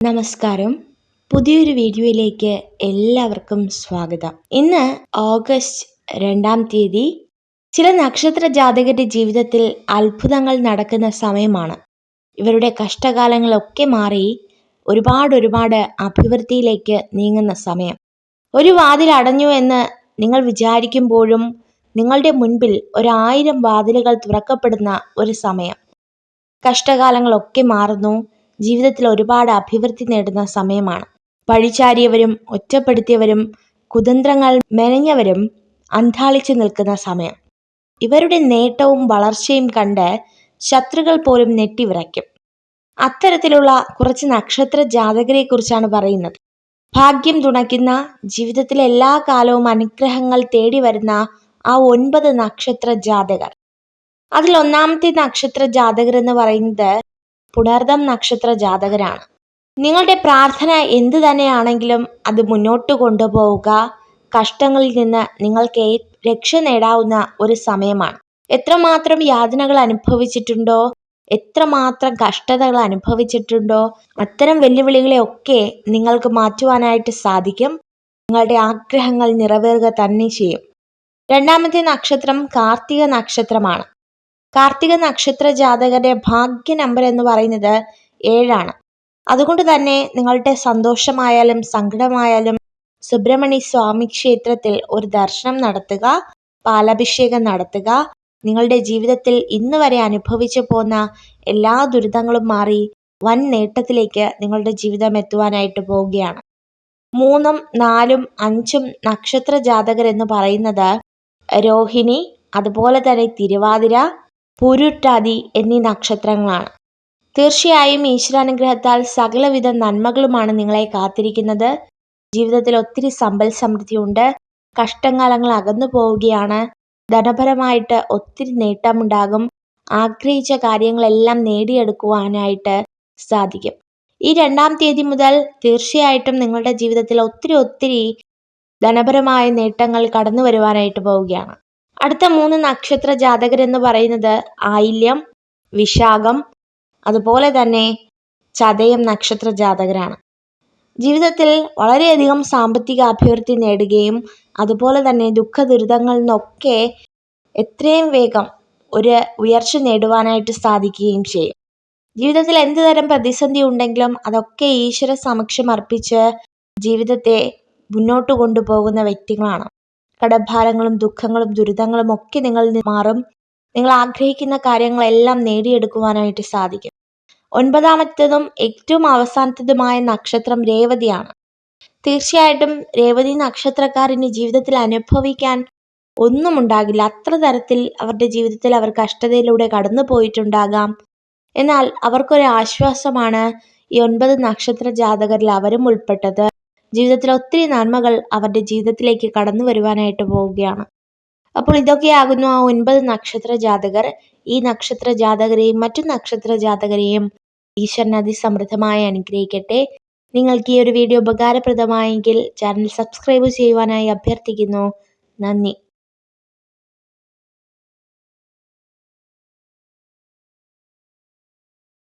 നമസ്കാരം. പുതിയൊരു വീഡിയോയിലേക്ക് എല്ലാവർക്കും സ്വാഗതം. ഇന്ന് ഓഗസ്റ്റ് 2-ാം തീയതി. ചില നക്ഷത്ര ജാതകരുടെ ജീവിതത്തിൽ അത്ഭുതങ്ങൾ നടക്കുന്ന സമയമാണ്. ഇവരുടെ കഷ്ടകാലങ്ങളൊക്കെ മാറി ഒരുപാട് അഭിവൃദ്ധിയിലേക്ക് നീങ്ങുന്ന സമയം. ഒരു വാതിൽ അടഞ്ഞു എന്ന് നിങ്ങൾ വിചാരിക്കുമ്പോഴും നിങ്ങളുടെ മുൻപിൽ 1000 വാതിലുകൾ തുറക്കപ്പെടുന്ന ഒരു സമയം. കഷ്ടകാലങ്ങളൊക്കെ മാറുന്നു. ജീവിതത്തിൽ ഒരുപാട് അഭിവൃദ്ധി നേടുന്ന സമയമാണ്. പഴിചാരിയവരും ഒറ്റപ്പെടുത്തിയവരും കുതന്ത്രങ്ങൾ മെനഞ്ഞവരും അന്ധാളിച്ചു നിൽക്കുന്ന സമയം. ഇവരുടെ നേട്ടവും വളർച്ചയും കണ്ട് ശത്രുക്കൾ പോലും ഞെട്ടിവിറയ്ക്കും. അത്തരത്തിലുള്ള കുറച്ച് നക്ഷത്ര ജാതകരെ കുറിച്ചാണ് പറയുന്നത്. ഭാഗ്യം തുണയ്ക്കുന്ന, ജീവിതത്തിലെ എല്ലാ കാലവും അനുഗ്രഹങ്ങൾ തേടി വരുന്ന ആ 9 നക്ഷത്ര ജാതകർ. അതിൽ ഒന്നാമത്തെ നക്ഷത്ര ജാതകർ എന്ന് പറയുന്നത് പുണർദം നക്ഷത്ര ജാതകരാണ്. നിങ്ങളുടെ പ്രാർത്ഥന എന്തു തന്നെയാണെങ്കിലും അത് മുന്നോട്ട് കൊണ്ടുപോവുക. കഷ്ടങ്ങളിൽ നിന്ന് നിങ്ങൾക്ക് രക്ഷ നേടാവുന്ന ഒരു സമയമാണ്. എത്രമാത്രം യാതനകൾ അനുഭവിച്ചിട്ടുണ്ടോ, എത്രമാത്രം കഷ്ടതകൾ അനുഭവിച്ചിട്ടുണ്ടോ, അത്തരം വെല്ലുവിളികളെ ഒക്കെ നിങ്ങൾക്ക് മാറ്റുവാനായിട്ട് സാധിക്കും. നിങ്ങളുടെ ആഗ്രഹങ്ങൾ നിറവേറുക തന്നെ ചെയ്യും. രണ്ടാമത്തെ നക്ഷത്രം കാർത്തിക നക്ഷത്രമാണ്. കാർത്തിക നക്ഷത്ര ജാതകരുടെ ഭാഗ്യ നമ്പർ എന്ന് പറയുന്നത് 7 അതുകൊണ്ട് തന്നെ നിങ്ങളുടെ സന്തോഷമായാലും സങ്കടമായാലും സുബ്രഹ്മണ്യ സ്വാമി ക്ഷേത്രത്തിൽ ഒരു ദർശനം നടത്തുക, പാലഭിഷേകം നടത്തുക. നിങ്ങളുടെ ജീവിതത്തിൽ ഇന്ന് വരെ അനുഭവിച്ചു പോന്ന എല്ലാ ദുരിതങ്ങളും മാറി വൻ നേട്ടത്തിലേക്ക് നിങ്ങളുടെ ജീവിതം എത്തുവാനായിട്ട് പോവുകയാണ്. 3, 4, 5 നക്ഷത്ര ജാതകർ എന്ന് പറയുന്നത് രോഹിണി, അതുപോലെ തന്നെ തിരുവാതിര, പൂരുരുട്ടാതി എന്നീ നക്ഷത്രങ്ങളാണ്. തീർച്ചയായും ഈശ്വരാനുഗ്രഹത്താൽ സകലവിധ നന്മകളുമാണ് നിങ്ങളെ കാത്തിരിക്കുന്നത്. ജീവിതത്തിൽ ഒത്തിരി സമ്പൽ സമൃദ്ധിയുണ്ട്. കഷ്ടകാലങ്ങൾ അകന്നു പോവുകയാണ്. ധനപരമായിട്ട് ഒത്തിരി നേട്ടമുണ്ടാകും. ആഗ്രഹിച്ച കാര്യങ്ങളെല്ലാം നേടിയെടുക്കുവാനായിട്ട് സാധിക്കും. ഈ 2-ാം തീയതി മുതൽ തീർച്ചയായിട്ടും നിങ്ങളുടെ ജീവിതത്തിൽ ഒത്തിരി ധനപരമായ നേട്ടങ്ങൾ കടന്നു വരുവാനായിട്ട് പോവുകയാണ്. അടുത്ത 3 നക്ഷത്ര ജാതകർ എന്ന് പറയുന്നത് ആയില്യം, വിശാഖം, അതുപോലെ തന്നെ ചതയം നക്ഷത്ര ജാതകരാണ്. ജീവിതത്തിൽ വളരെയധികം സാമ്പത്തിക അഭിവൃദ്ധി നേടുകയും അതുപോലെ തന്നെ ദുഃഖ ദുരിതങ്ങളിൽ നിന്നൊക്കെ എത്രയും വേഗം ഒരു ഉയർച്ച നേടുവാനായിട്ട് സാധിക്കുകയും ചെയ്യും. ജീവിതത്തിൽ എന്ത് തരം പ്രതിസന്ധി ഉണ്ടെങ്കിലും അതൊക്കെ ഈശ്വര സമക്ഷം അർപ്പിച്ച് ജീവിതത്തെ മുന്നോട്ട് കൊണ്ടുപോകുന്ന വ്യക്തികളാണ്. കടഭാരങ്ങളും ദുഃഖങ്ങളും ദുരിതങ്ങളും ഒക്കെ നിങ്ങളിൽ നിന്ന് മാറും. നിങ്ങൾ ആഗ്രഹിക്കുന്ന കാര്യങ്ങളെല്ലാം നേടിയെടുക്കുവാനായിട്ട് സാധിക്കും. 9-ാമത്തേതും ഏറ്റവും അവസാനത്തേതുമായ നക്ഷത്രം രേവതിയാണ്. തീർച്ചയായിട്ടും രേവതി നക്ഷത്രക്കാരന് ജീവിതത്തിൽ അനുഭവിക്കാൻ ഒന്നും ഉണ്ടാകില്ല. അത്ര തരത്തിൽ അവരുടെ ജീവിതത്തിൽ അവർ കഷ്ടതയിലൂടെ കടന്നു പോയിട്ടുണ്ടാകാം. എന്നാൽ അവർക്കൊരു ആശ്വാസമാണ് ഈ 9 നക്ഷത്ര ജാതകരിൽ അവരും ഉൾപ്പെട്ടത്. ജീവിതത്തിൽ ഒത്തിരി നന്മകൾ അവരുടെ ജീവിതത്തിലേക്ക് കടന്നു വരുവാനായിട്ട് പോവുകയാണ്. അപ്പോൾ ഇതൊക്കെയാകുന്നു ആ 9 നക്ഷത്ര ജാതകർ. ഈ നക്ഷത്ര ജാതകരെയും മറ്റു നക്ഷത്ര ജാതകരെയും ഈശ്വരൻ അതിസമൃദ്ധമായി അനുഗ്രഹിക്കട്ടെ. നിങ്ങൾക്ക് ഈ ഒരു വീഡിയോ ഉപകാരപ്രദമായെങ്കിൽ ചാനൽ സബ്സ്ക്രൈബ് ചെയ്യുവാനായി അഭ്യർത്ഥിക്കുന്നു. നന്ദി.